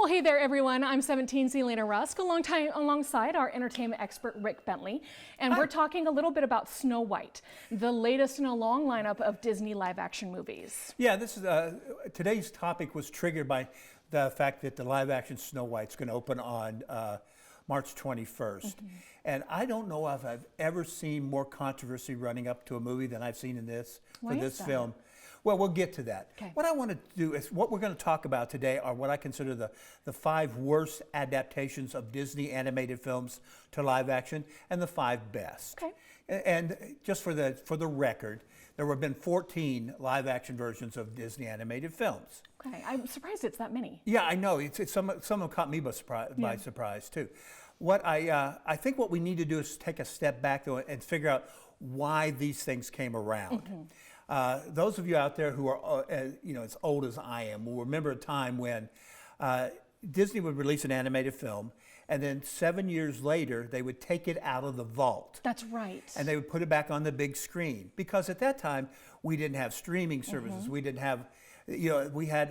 hey there, everyone. I'm 17's Elaina Rusk, alongside our entertainment expert, Rick Bentley. And we're talking a little bit about Snow White, the latest in a long lineup of Disney live-action movies. Yeah, this is today's topic was triggered by the fact that the live-action Snow White's going to open on March 21st. And I don't know if I've ever seen more controversy running up to a movie than I've seen in this for this film. Well, we'll get to that. Okay. What I want to do is, what we're going to talk about today are what I consider the 5 worst adaptations of Disney animated films to live action and the 5 best. Okay. And just for the record, there have been 14 live action versions of Disney animated films. Okay, I'm surprised it's that many. Yeah, I know. Some of them caught me by surprise too. What I think what we need to do is take a step back though and figure out why these things came around. Those of you out there who are as old as I am will remember a time when Disney would release an animated film, and then 7 years later they would take it out of the vault. That's right. And they would put it back on the big screen, because at that time we didn't have streaming services. We didn't have, we had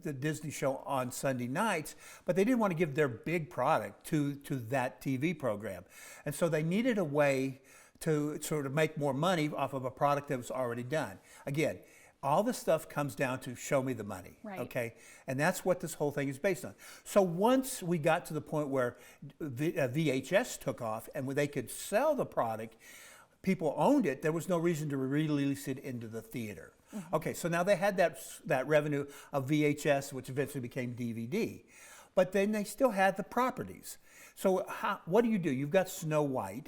the Disney show on Sunday nights, but they didn't want to give their big product to that TV program, and so they needed a way to sort of make more money off of a product that was already done. Again, all this stuff comes down to show me the money, okay? And that's what this whole thing is based on. So once we got to the point where VHS took off and where they could sell the product, people owned it, there was no reason to release it into the theater. Okay, so now they had that revenue of VHS, which eventually became DVD. But then they still had the properties. So what do? You've got Snow White.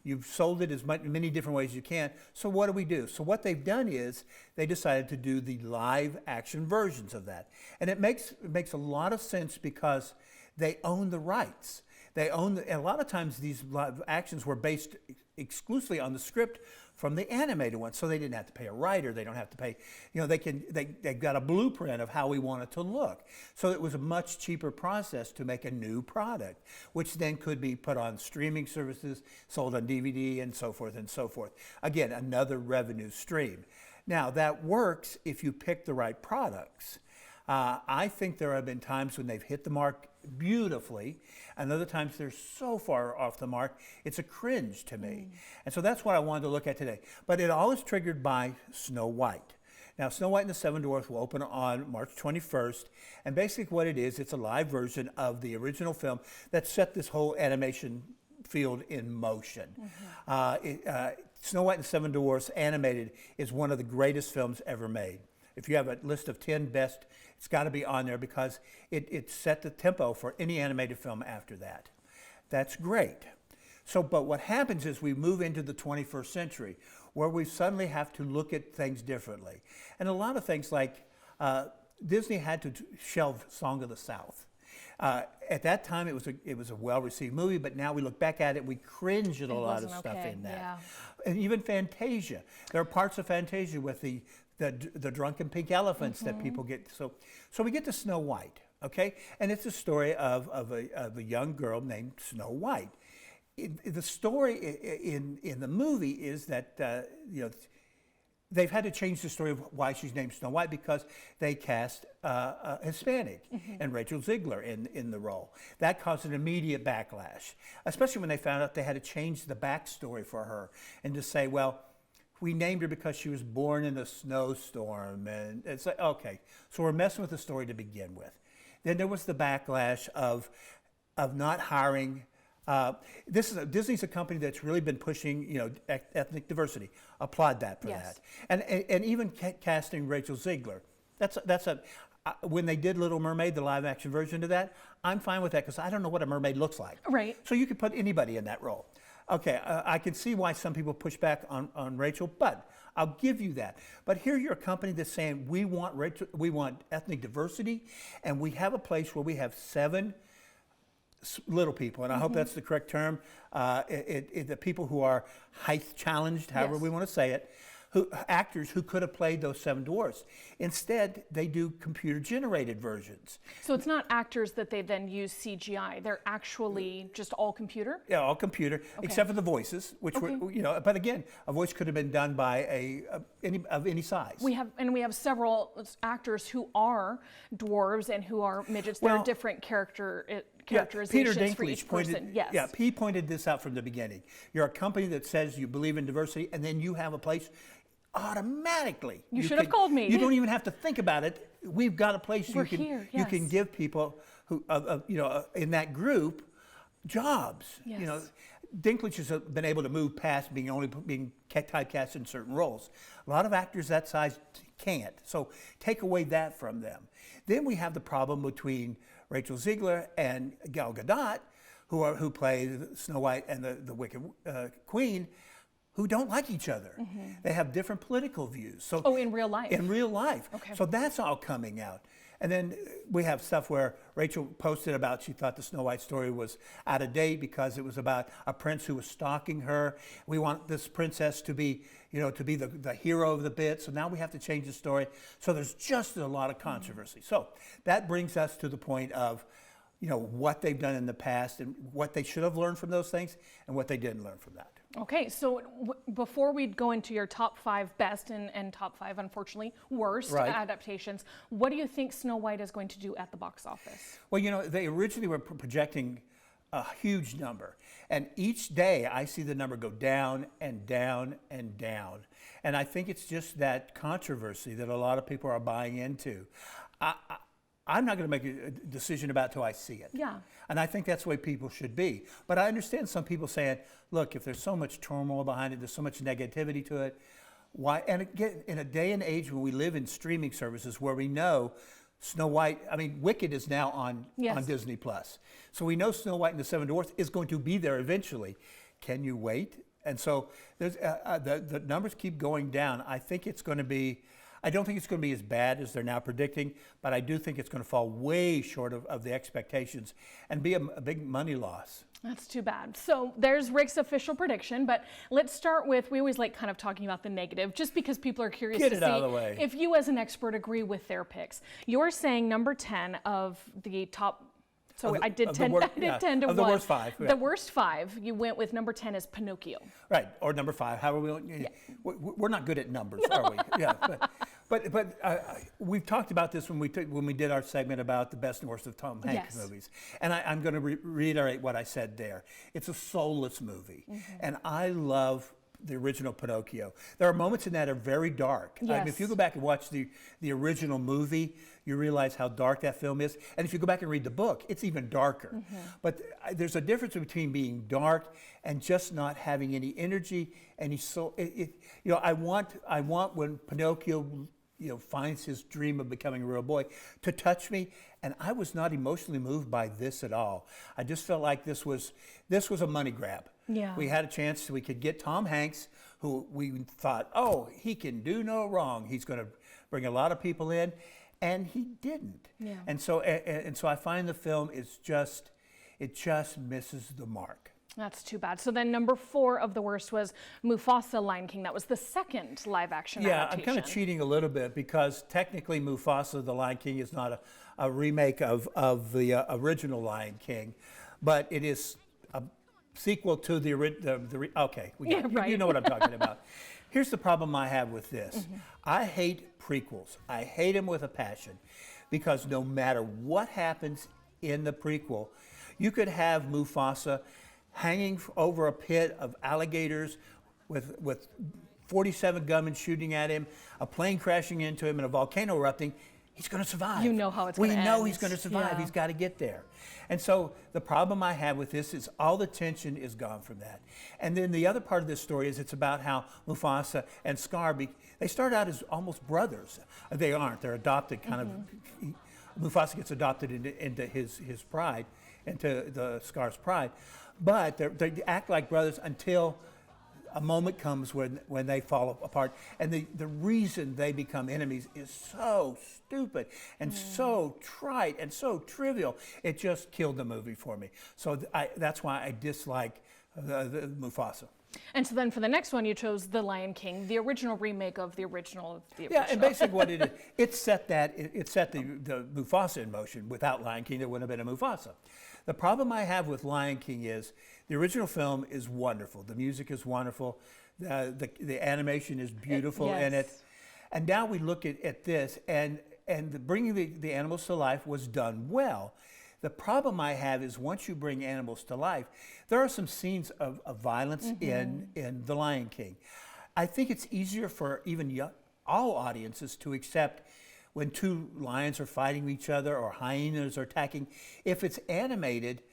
You've sold it as many different ways as you can. So what do we do? So what they've done is they decided to do the live action versions of that. And it makes a lot of sense because they own the rights. They own and a lot of times these live actions were based exclusively on the script from the animated one, so they didn't have to pay a writer. They don't have to pay, they've got a blueprint of how we want it to look. So it was a much cheaper process to make a new product, which then could be put on streaming services, sold on DVD, and so forth and so forth. Again, another revenue stream. Now that works if you pick the right products. I think there have been times when they've hit the mark beautifully, and other times they're so far off the mark, it's a cringe to me. And so that's what I wanted to look at today. But it all is triggered by Snow White. Now, Snow White and the Seven Dwarfs will open on March 21st, and basically what it is, it's a live version of the original film that set this whole animation field in motion. Snow White and the Seven Dwarfs animated is one of the greatest films ever made. If you have a list of 10 best, it's got to be on there because it set the tempo for any animated film after that. That's great. So, but what happens is we move into the 21st century where we suddenly have to look at things differently. And a lot of things like Disney had to shelve Song of the South. At that time, it was a well-received movie, but now we look back at it, we cringe at a lot of stuff in that. And even Fantasia. There are parts of Fantasia with the drunken pink elephants that people get. So we get to Snow White, okay? And it's a story of a young girl named Snow White. The story in the movie is that they've had to change the story of why she's named Snow White because they cast Hispanic and Rachel Ziegler in the role. That caused an immediate backlash, especially when they found out they had to change the backstory for her and to say, well, we named her because she was born in a snowstorm. And it's like, okay, so we're messing with the story to begin with. Then there was the backlash of not hiring. Disney's a company that's really been pushing, ethnic diversity. Applaud that for that. And even casting Rachel Ziegler. When they did Little Mermaid, the live action version of that, I'm fine with that because I don't know what a mermaid looks like. Right. So you could put anybody in that role. Okay, I can see why some people push back on Rachel, but I'll give you that. But here you're a company that's saying we want ethnic diversity, and we have a place where we have 7 little people, and I hope that's the correct term, the people who are height challenged, however we want to say it, actors who could have played those seven dwarfs. Instead, they do computer-generated versions. So it's not actors that they then use CGI. They're actually just all computer? Yeah, all computer, except for the voices, which were, but again, a voice could have been done by any size. We have several actors who are dwarves and who are midgets. There are different characterizations Peter for each person. Yes. Yeah, he pointed this out from the beginning. You're a company that says you believe in diversity, and then you have a place automatically. You should have called me. You don't even have to think about it. We've got a place you can give people who, in that group, jobs. Yes. Dinklage has been able to move past being typecast in certain roles. A lot of actors that size can't. So take away that from them. Then we have the problem between Rachel Zegler and Gal Gadot, who play Snow White and the Wicked Queen, who don't like each other. They have different political views. So in real life? In real life. Okay. So that's all coming out. And then we have stuff where Rachel posted about she thought the Snow White story was out of date because it was about a prince who was stalking her. We want this princess to be, the hero of the bit. So now we have to change the story. So there's just a lot of controversy. So that brings us to the point of, what they've done in the past and what they should have learned from those things and what they didn't learn from that. Okay, so before we go into your top 5 best and top 5, unfortunately, worst adaptations, what do you think Snow White is going to do at the box office? Well, they originally were projecting a huge number. And each day I see the number go down and down and down. And I think it's just that controversy that a lot of people are buying into. I'm not going to make a decision about it till I see it. Yeah. And I think that's the way people should be. But I understand some people saying, look, if there's so much turmoil behind it, there's so much negativity to it, why? And again, in a day and age when we live in streaming services where we know Wicked is now on Disney Plus. So we know Snow White and the Seven Dwarfs is going to be there eventually. Can you wait? And so there's the numbers keep going down. I don't think it's going to be as bad as they're now predicting, but I do think it's going to fall way short of the expectations and be a big money loss. That's too bad. So there's Rick's official prediction, but let's start with, we always like kind of talking about the negative, just because people are curious to see if you as an expert agree with their picks. You're saying number 10 of the top, so I did 10 to 1. The worst 5. The worst 5, you went with number 10 is Pinocchio. Right, or number 5, however we're not good at numbers, are we? Yeah, but we've talked about this when we did our segment about the best and worst of Tom Hanks movies. And I'm going to reiterate what I said there. It's a soulless movie. And I love the original Pinocchio. There are moments in that are very dark. Yes. If you go back and watch the original movie, you realize how dark that film is. And if you go back and read the book, it's even darker. But there's a difference between being dark and just not having any energy, any soul. I want when Pinocchio finds his dream of becoming a real boy to touch me, and I was not emotionally moved by this at all. I just felt like this was a money grab. Yeah. We had a chance, we could get Tom Hanks, who we thought, he can do no wrong. He's going to bring a lot of people in, and he didn't. Yeah. And so I find the film it just misses the mark. That's too bad. So then number 4 of the worst was Mufasa Lion King. That was the second live action adaptation. I'm kind of cheating a little bit because technically Mufasa the Lion King is not a remake of the original Lion King, but it is a sequel to the okay, you know what I'm talking about. Here's the problem I have with this. I hate prequels. I hate them with a passion because no matter what happens in the prequel, you could have Mufasa hanging over a pit of alligators with 47 gunmen shooting at him, a plane crashing into him, and a volcano erupting. He's going to survive. You know how it's going to end. We know he's going to survive. He's got to get there. And so the problem I have with this is all the tension is gone from that. And then the other part of this story is it's about how Mufasa and Scar, they start out as almost brothers. They aren't. They're adopted kind of. Mufasa gets adopted into his pride, into the Scar's pride. But they act like brothers until a moment comes when they fall apart. And the reason they become enemies is so stupid and so trite and so trivial. It just killed the movie for me. So that's why I dislike the Mufasa. And so then for the next one, you chose The Lion King, the original remake of the original of the Yeah, original. and basically what it is, it set the Mufasa in motion. Without Lion King, there wouldn't have been a Mufasa. The problem I have with Lion King is the original film is wonderful. The music is wonderful. The animation is beautiful in it. And now we look at this, and bringing the animals to life was done well. The problem I have is once you bring animals to life, there are some scenes of violence in The Lion King. I think it's easier for even all audiences to accept when two lions are fighting each other or hyenas are attacking. If it's animated,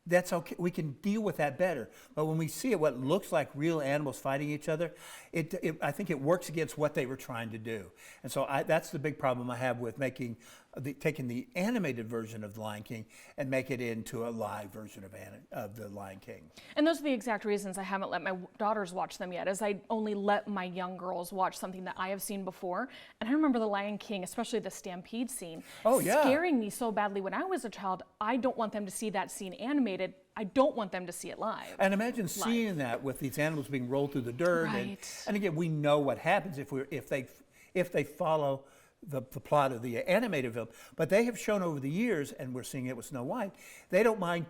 that's okay. We can deal with that better. But when we see it, what looks like real animals fighting each other, I think it works against what they were trying to do. And so that's the big problem I have with taking the animated version of The Lion King and make it into a live version of The Lion King. And those are the exact reasons I haven't let my daughters watch them yet, is I only let my young girls watch something that I have seen before. And I remember The Lion King, especially the stampede scene, scaring me so badly when I was a child. I don't want them to see that scene animated. I don't want them to see it live. And imagine seeing that with these animals being rolled through the dirt. Right. And again, we know what happens if they follow the plot of the animated film. But they have shown over the years, and we're seeing it with Snow White, they don't mind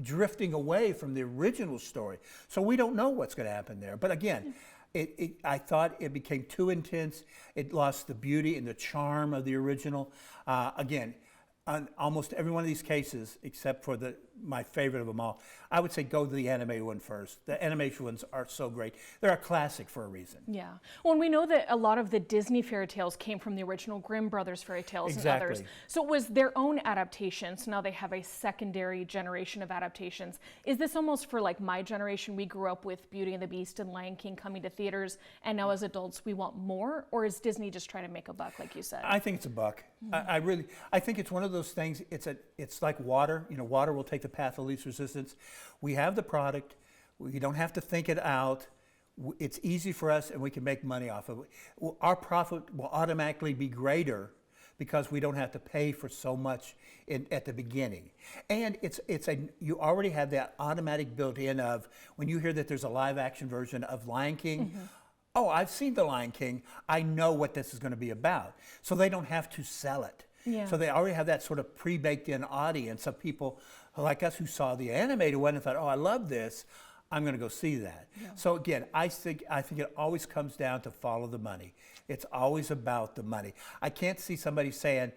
drifting away from the original story. So we don't know what's going to happen there. But again, I thought it became too intense. It lost the beauty and the charm of the original. Again, on almost every one of these cases, except for my favorite of them all, I would say go to the animated one first. The animation ones are so great. They're a classic for a reason. Yeah. Well, and we know that a lot of the Disney fairy tales came from the original Grimm Brothers fairy tales and others. So it was their own adaptations. Now they have a secondary generation of adaptations. Is this almost for like my generation? We grew up with Beauty and the Beast and Lion King coming to theaters, and now as adults we want more? Or is Disney just trying to make a buck, like you said? I think it's a buck. I think it's one of those things. It's like water. You know, water will take the path of least resistance. We have the product. We don't have to think it out. It's easy for us, and we can make money off of it. Our profit will automatically be greater because we don't have to pay for so much at the beginning. And you already have that automatic built in of when you hear that there's a live action version of Lion King. Oh, I've seen The Lion King. I know what this is going to be about. So they don't have to sell it. Yeah. So they already have that sort of pre-baked in audience of people like us who saw the animated one and thought, oh, I love this. I'm going to go see that. Yeah. So again, I think it always comes down to follow the money. It's always about the money. I can't see somebody saying,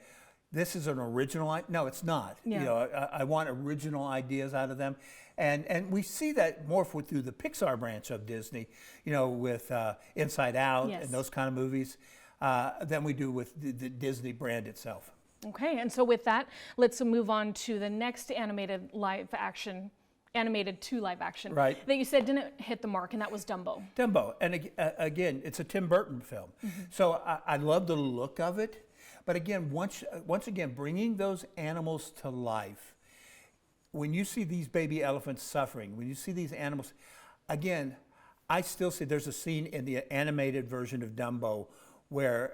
this is an original. No, it's not. Yeah. You know, I want original ideas out of them. And we see that more through the Pixar branch of Disney, you know, with Inside Out and those kind of movies, than we do with the Disney brand itself. Okay, and so with that, let's move on to the next animated to live action that you said didn't hit the mark, and that was Dumbo. Dumbo, and again, it's a Tim Burton film. So I love the look of it, but again, once again, bringing those animals to life. When you see these baby elephants suffering, when you see these animals, again, I still see there's a scene in the animated version of Dumbo where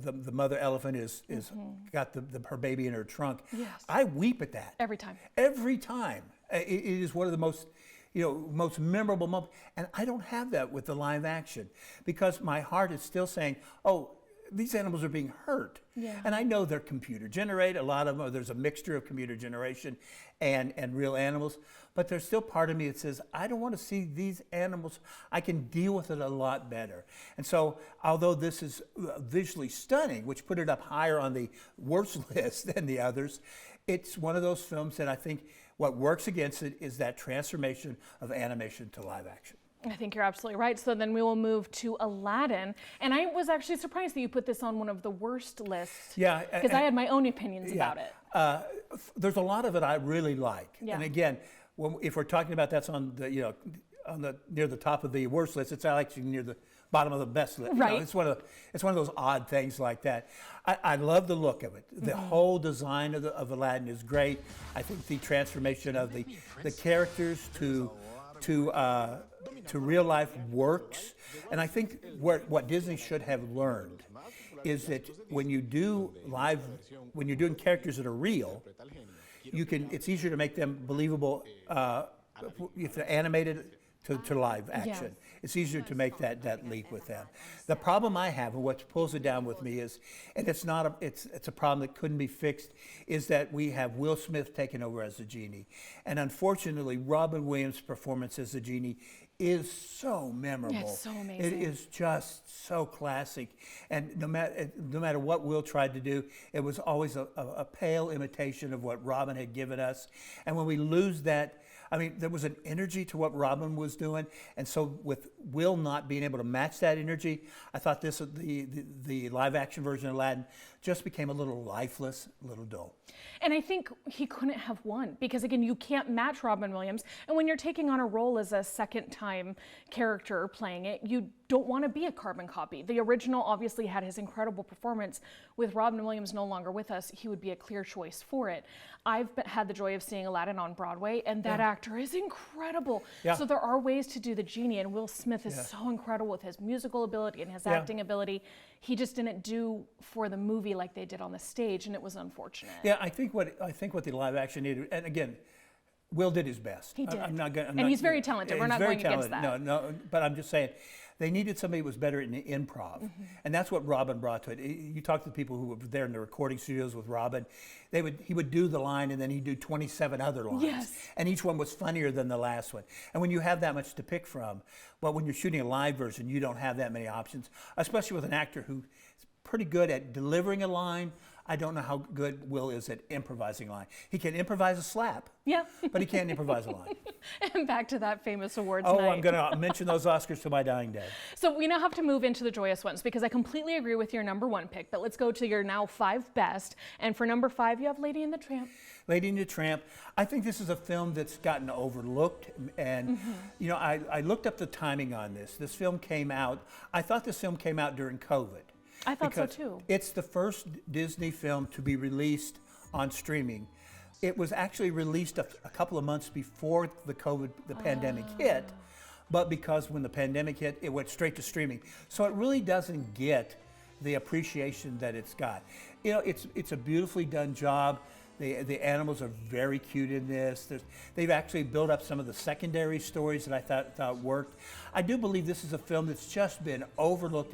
the mother elephant is got her baby in her trunk. Yes. I weep at that. Every time. Every time. It is one of the most memorable moments. And I don't have that with the live action because my heart is still saying, oh, these animals are being hurt. Yeah. And I know they're computer generated. A lot of them, there's a mixture of computer generation and real animals. But there's still part of me that says, I don't want to see these animals. I can deal with it a lot better. And so, although this is visually stunning, which put it up higher on the worst list than the others, it's one of those films that I think what works against it is that transformation of animation to live action. I think you're absolutely right. So then we will move to Aladdin. And I was actually surprised that you put this on one of the worst lists. Yeah. Because I had my own opinions about it. There's a lot of it I really like. Yeah. And again, if we're talking about that's on the, near the top of the worst list, it's actually near the bottom of the best list. Right. It's one of those odd things like that. I love the look of it. The whole design of Aladdin is great. I think the transformation of the characters to real life works. And I think what Disney should have learned is that when you're doing characters that are real, it's easier to make them believable if they're animated to live action. It's easier to make that leap with them. The problem I have, and what pulls it down with me is, and it's a problem that couldn't be fixed, is that we have Will Smith taking over as the genie. And unfortunately, Robin Williams' performance as the genie is so memorable. Yeah, it's so amazing. It is just so classic. And no matter what Will tried to do, it was always a pale imitation of what Robin had given us. And when we lose that, I mean, there was an energy to what Robin was doing, and so with Will not being able to match that energy, I thought the live-action version of Aladdin just became a little lifeless, a little dull. And I think he couldn't have won because, again, you can't match Robin Williams. And when you're taking on a role as a second-time character playing it, you don't want to be a carbon copy. The original obviously had his incredible performance. With Robin Williams no longer with us, he would be a clear choice for it. I've had the joy of seeing Aladdin on Broadway, and that actor is incredible. Yeah. So there are ways to do the genie, and Will Smith is so incredible with his musical ability and his acting ability. He just didn't do for the movie like they did on the stage, and it was unfortunate. Yeah, I think what the live action needed, and again, Will did his best. He did. And he's very talented. We're not going against that. No, but I'm just saying, they needed somebody who was better in the improv. And that's what Robin brought to it. You talk to the people who were there in the recording studios with Robin, he would do the line and then he'd do 27 other lines. Yes. And each one was funnier than the last one. And when you have that much to pick from, well, when you're shooting a live version, you don't have that many options, especially with an actor who's pretty good at delivering a line. I don't know how good Will is at improvising a line. He can improvise a slap, but he can't improvise a line. And back to that famous awards night. night. I'm going to mention those Oscars to my dying day. So we now have to move into the joyous ones because I completely agree with your number one pick, but let's go to your now 5 best. And for number 5, you have Lady and the Tramp. Lady and the Tramp. I think this is a film that's gotten overlooked. And, you know, I looked up the timing on this. This film came out, I thought this film came out during COVID. I thought so too. It's the first Disney film to be released on streaming. It was actually released a couple of months before the pandemic hit, but because when the pandemic hit, it went straight to streaming. So it really doesn't get the appreciation that it's got. You know, it's a beautifully done job. The animals are very cute in this. They've actually built up some of the secondary stories that I thought worked. I do believe this is a film that's just been overlooked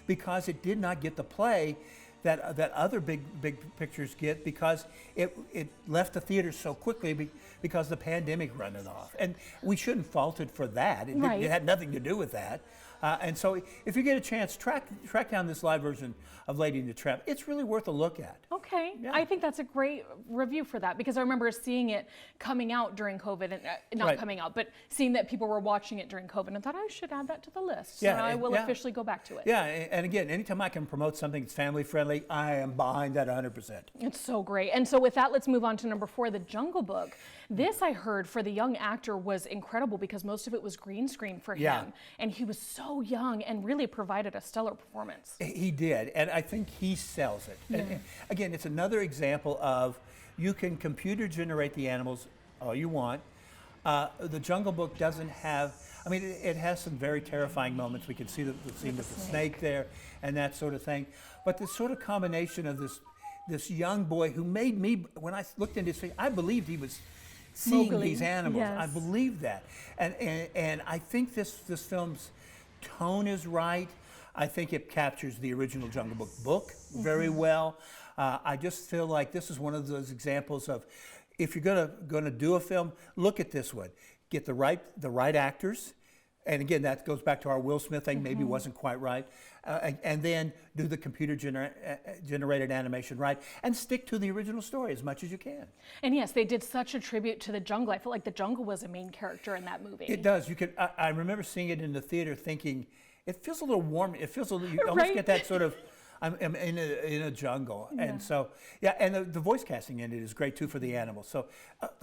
because it did not get the play that other big pictures get because it left the theaters so quickly because the pandemic ran it off. And we shouldn't fault it for that. It had nothing to do with that. And so if you get a chance, track down this live version of Lady and the Tramp. It's really worth a look at. Okay. Yeah. I think that's a great review for that because I remember seeing it coming out during COVID, and not coming out, but seeing that people were watching it during COVID and thought I should add that to the list. So now I will officially go back to it. Yeah, and again, anytime I can promote something that's family friendly, I am behind that 100%. It's so great. And so with that, let's move on to number 4, The Jungle Book. This, I heard, for the young actor was incredible because most of it was green screen for him. And he was so young and really provided a stellar performance. He did, and I think he sells it. Yeah. And again, it's another example of you can computer generate the animals all you want. The Jungle Book doesn't have, I mean, it has some very terrifying moments. We can see the scene with the snake there and that sort of thing. But this sort of combination of this young boy who made me, when I looked into his face, I believed he was seeing these animals. Yes. I believe that. And I think this film's tone is right. I think it captures the original Jungle Book very well. I just feel like this is one of those examples of, if you're gonna do a film, look at this one. Get the right actors. And again, that goes back to our Will Smith thing, maybe wasn't quite right. And then do the computer generated animation right, and stick to the original story as much as you can. And yes, they did such a tribute to the jungle. I feel like the jungle was a main character in that movie. It does. I remember seeing it in the theater thinking, it feels a little warm. It feels a little, you almost get that sort of, I'm in a jungle. And so, and the voice casting in it is great too for the animals. So,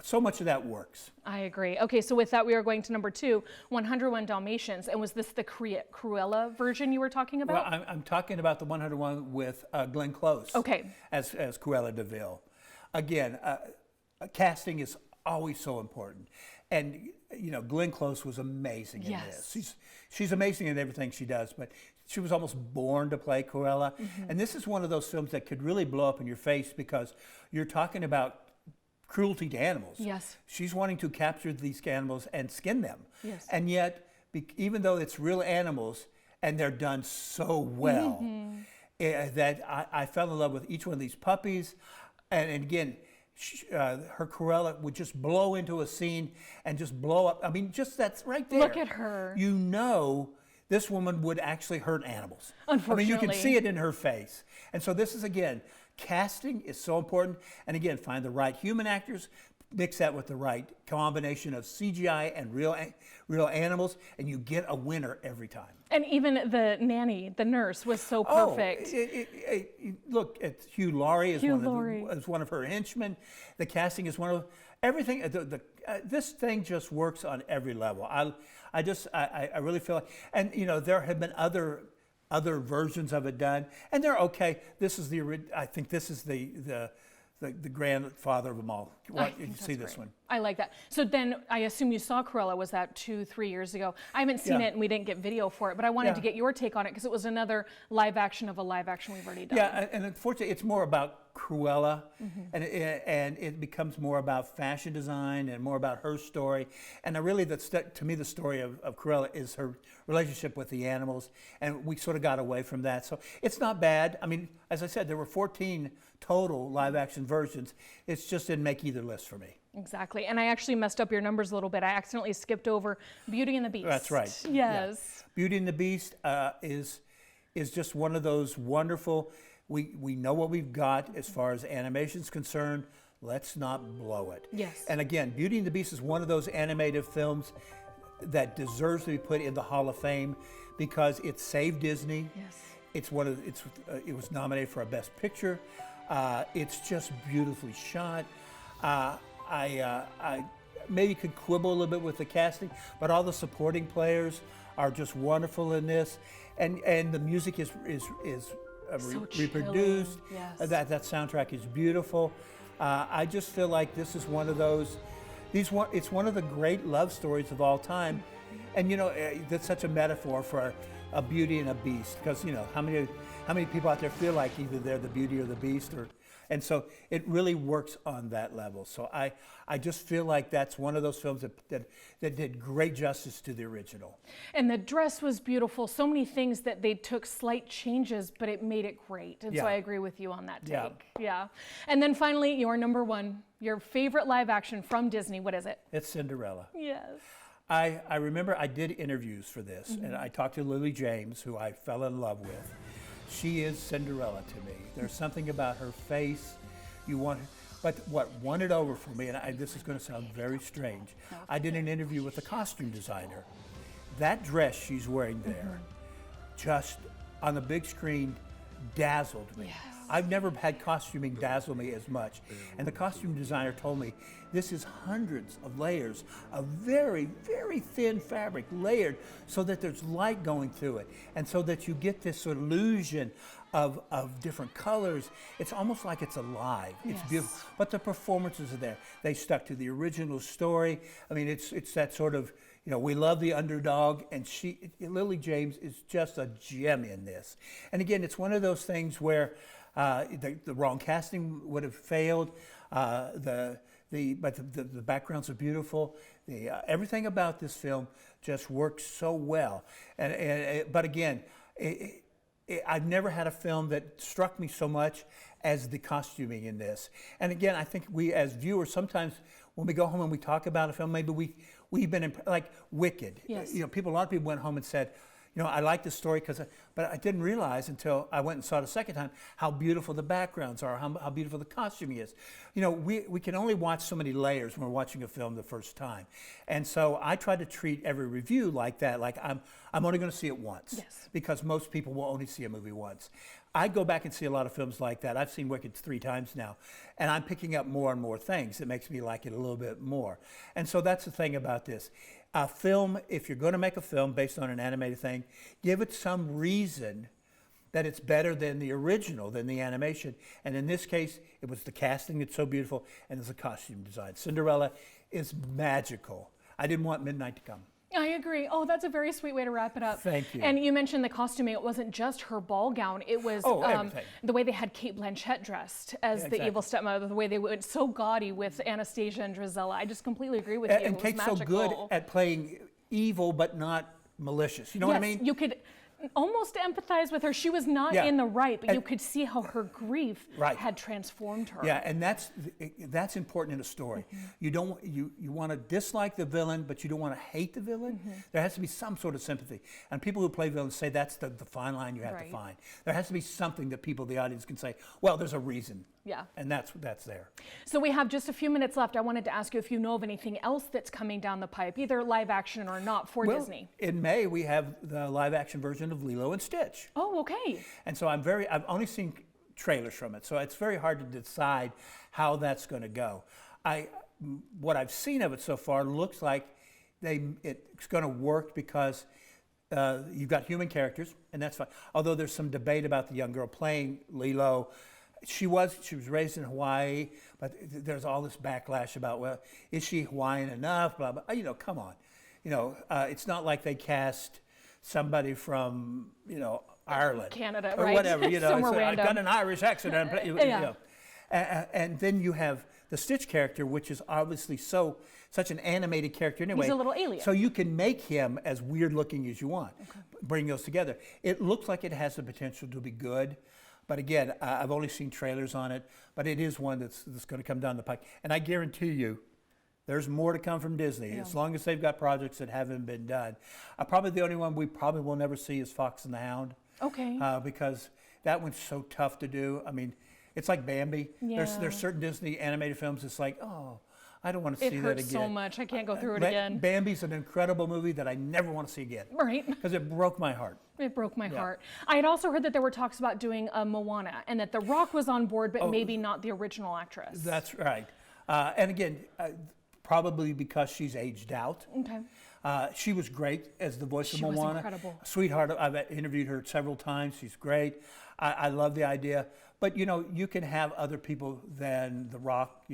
so much of that works. I agree. Okay, so with that, we are going to number 2, 101 Dalmatians. And was this the Cruella version you were talking about? Well, I'm talking about the 101 with Glenn Close. Okay. As Cruella de Vil. Again, casting is always so important. And, you know, Glenn Close was amazing in this. She's amazing in everything she does, but she was almost born to play Cruella. And this is one of those films that could really blow up in your face because you're talking about cruelty to animals. Yes. She's wanting to capture these animals and skin them. Yes. And yet, even though it's real animals and they're done so well, that I fell in love with each one of these puppies. And again, her Cruella would just blow into a scene and just blow up. I mean, just that's right there. Look at her. You know this woman would actually hurt animals. Unfortunately. I mean, you can see it in her face. And so this is, again, casting is so important. And again, find the right human actors, mix that with the right combination of CGI and real animals, and you get a winner every time. And even the nanny, the nurse, was so perfect. Look, Hugh Laurie is one of her henchmen. The casting is one of everything. This thing just works on every level. I really feel like, and there have been other versions of it done, and they're okay. This is I think this is the grandfather of them all. You see this one. I like that. So then I assume you saw Cruella. Was that 2-3 years ago? I haven't seen it and we didn't get video for it, but I wanted to get your take on it because it was another live action of a live action we've already done. Yeah, and unfortunately it's more about Cruella, and it becomes more about fashion design and more about her story. And really, to me, the story of Cruella is her relationship with the animals, and we sort of got away from that. So it's not bad. I mean, as I said, there were 14 total live action versions. It just didn't make either list for me. Exactly. And I actually messed up your numbers a little bit. I accidentally skipped over Beauty and the Beast. That's right. Yes. Yeah. Beauty and the Beast is just one of those wonderful, we know what we've got as far as animation's concerned. Let's not blow it. Yes. And again, Beauty and the Beast is one of those animated films that deserves to be put in the Hall of Fame because it saved Disney. Yes. It was nominated for a Best Picture. It's just beautifully shot. I maybe could quibble a little bit with the casting, but all the supporting players are just wonderful in this, and the music is So reproduced. chilling. Yes. That soundtrack is beautiful. I just feel like this is one of those. It's one of the great love stories of all time, and that's such a metaphor for a Beauty and a Beast, because how many people out there feel like either they're the Beauty or the Beast, and so it really works on that level. So I just feel like that's one of those films that did great justice to the original. And the dress was beautiful. So many things that they took slight changes, but it made it great. And so I agree with you on that take. Yeah. And then finally, your number one, your favorite live action from Disney. What is it? It's Cinderella. Yes. I remember I did interviews for this, and I talked to Lily James, who I fell in love with. She is Cinderella to me. There's something about her face. But what won it over for me, and this is going to sound very strange, I did an interview with a costume designer. That dress she's wearing there, just on the big screen, dazzled me. Yes. I've never had costuming dazzle me as much. And the costume designer told me this is hundreds of layers of very, very thin fabric layered so that there's light going through it and so that you get this illusion of different colors. It's almost like it's alive. It's beautiful. But the performances are there. They stuck to the original story. I mean, it's that sort of, we love the underdog, and Lily James is just a gem in this. And again, it's one of those things where the wrong casting would have failed. But the backgrounds are beautiful. Everything about this film just works so well. But again, I've never had a film that struck me so much as the costuming in this. And again, I think we as viewers sometimes when we go home and we talk about a film, maybe we've been like Wicked. Yes. A lot of people went home and said, I like this story but I didn't realize until I went and saw it a second time how beautiful the backgrounds are, how beautiful the costuming is. We can only watch so many layers when we're watching a film the first time. And so I try to treat every review like that, like I'm only going to see it once. Yes. Because most people will only see a movie once. I go back and see a lot of films like that. I've seen Wicked 3 times now, and I'm picking up more and more things that makes me like it a little bit more. And so that's the thing about this. A film, if you're going to make a film based on an animated thing, give it some reason that it's better than the original, than the animation. And in this case, it was the casting that's so beautiful, and it's the costume design. Cinderella is magical. I didn't want midnight to come. I agree. Oh, that's a very sweet way to wrap it up. Thank you. And you mentioned the costuming. It wasn't just her ball gown. It was the way they had Kate Blanchett dressed as the evil stepmother, the way they went so gaudy with Anastasia and Drizella. I just completely agree with you. And Kate's so good at playing evil, but not malicious. You know what I mean? You could almost empathize with her. She was not in the right, but you could see how her grief had transformed her. Yeah, and that's important in a story. You don't you want to dislike the villain, but you don't want to hate the villain. There has to be some sort of sympathy. And people who play villains say that's the fine line you have to find. There has to be something that people, the audience, can say, well, there's a reason. Yeah. And that's there. So we have just a few minutes left. I wanted to ask you if you know of anything else that's coming down the pipe, either live action or not, for Disney. In May, we have the live action version of Lilo and Stitch. Oh, okay. And so I've only seen trailers from it, so it's very hard to decide how that's going to go. What I've seen of it so far looks like it's going to work because you've got human characters, and that's fine. Although there's some debate about the young girl playing Lilo. She was raised in Hawaii, but there's all this backlash about, well, is she Hawaiian enough? Blah, blah. You know, come on. You know, it's not like they cast somebody from, Ireland. Canada, or right? whatever, Somewhere so random. I've got an Irish accent. And then you have the Stitch character, which is obviously such an animated character anyway. He's a little alien. So you can make him as weird looking as you want. Bring those together. It looks like it has the potential to be good. But again, I've only seen trailers on it, but it is one that's going to come down the pike. And I guarantee you, there's more to come from Disney, as long as they've got projects that haven't been done. Probably the only one we probably will never see is Fox and the Hound. Okay. Because that one's so tough to do. I mean, it's like Bambi. Yeah. There's certain Disney animated films, it's like, oh, I don't want to see that again. It hurts so much. I can't go through it again. Bambi's an incredible movie that I never want to see again. Right. Because it broke my heart. It broke my heart. I had also heard that there were talks about doing a Moana and that The Rock was on board, but maybe not the original actress. That's right. And again, probably because she's aged out. Okay. She was great as the voice of Moana. She was incredible. Sweetheart, I've interviewed her several times. She's great. I love the idea. But, you can have other people than The Rock,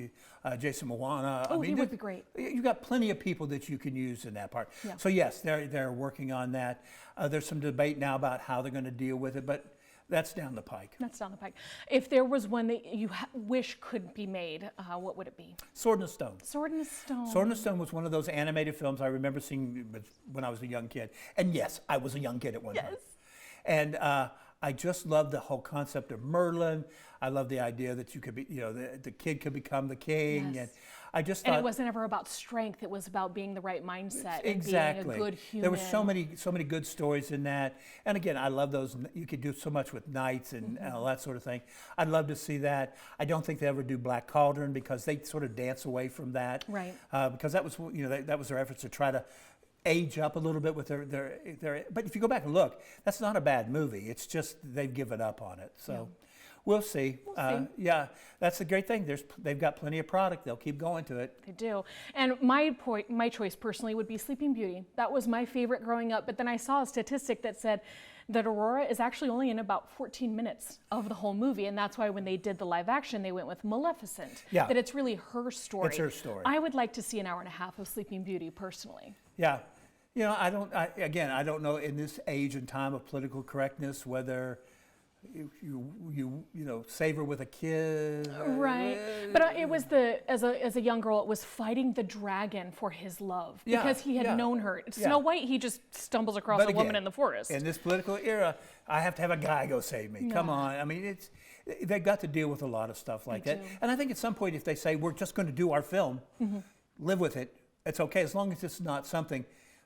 Jason Moana. Oh, he would be great. You've got plenty of people that you can use in that part. Yeah. So, yes, they're working on that. There's some debate now about how they're going to deal with it, but that's down the pike. That's down the pike. If there was one that you wish could be made, what would it be? Sword in the Stone. Sword in the Stone. Sword in the Stone was one of those animated films I remember seeing when I was a young kid. And yes, I was a young kid at one time. And I just love the whole concept of Merlin. I love the idea that you could be, the kid could become the king. Yes. And I just thought. And it wasn't ever about strength. It was about being the right mindset Exactly. and being a good human. There were so many good stories in that. And again, I love those. You could do so much with knights and all that sort of thing. I'd love to see that. I don't think they ever do Black Cauldron because they sort of dance away from that. Right. Because that was, that was their efforts to try to age up a little bit with their. But if you go back and look, that's not a bad movie. It's just they've given up on it. So. Yeah. We'll see. Yeah, that's the great thing. They've got plenty of product. They'll keep going to it. They do. And my choice personally would be Sleeping Beauty. That was my favorite growing up. But then I saw a statistic that said that Aurora is actually only in about 14 minutes of the whole movie. And that's why when they did the live action, they went with Maleficent. Yeah. That it's really her story. It's her story. I would like to see an hour and a half of Sleeping Beauty personally. Yeah. I don't know in this age and time of political correctness whether you save her with a kiss, right? But it was as a young girl, it was fighting the dragon for his love because he had known her. Snow White, he just stumbles across a woman in the forest. In this political era, I have to have a guy go save me. Come on, I mean they've got to deal with a lot of stuff like that. And I think at some point, if they say we're just going to do our film, live with it, it's okay as long as it's not something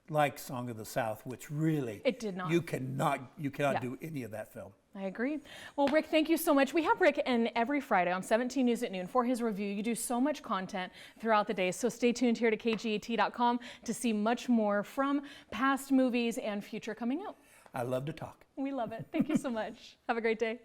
like Song of the South, which really it did not. You cannot do any of that film. I agree. Well, Rick, thank you so much. We have Rick in every Friday on 17 News at noon for his review. You do so much content throughout the day, so stay tuned here to kgat.com to see much more from past movies and future coming out. I love to talk. We love it. Thank you so much. Have a great day.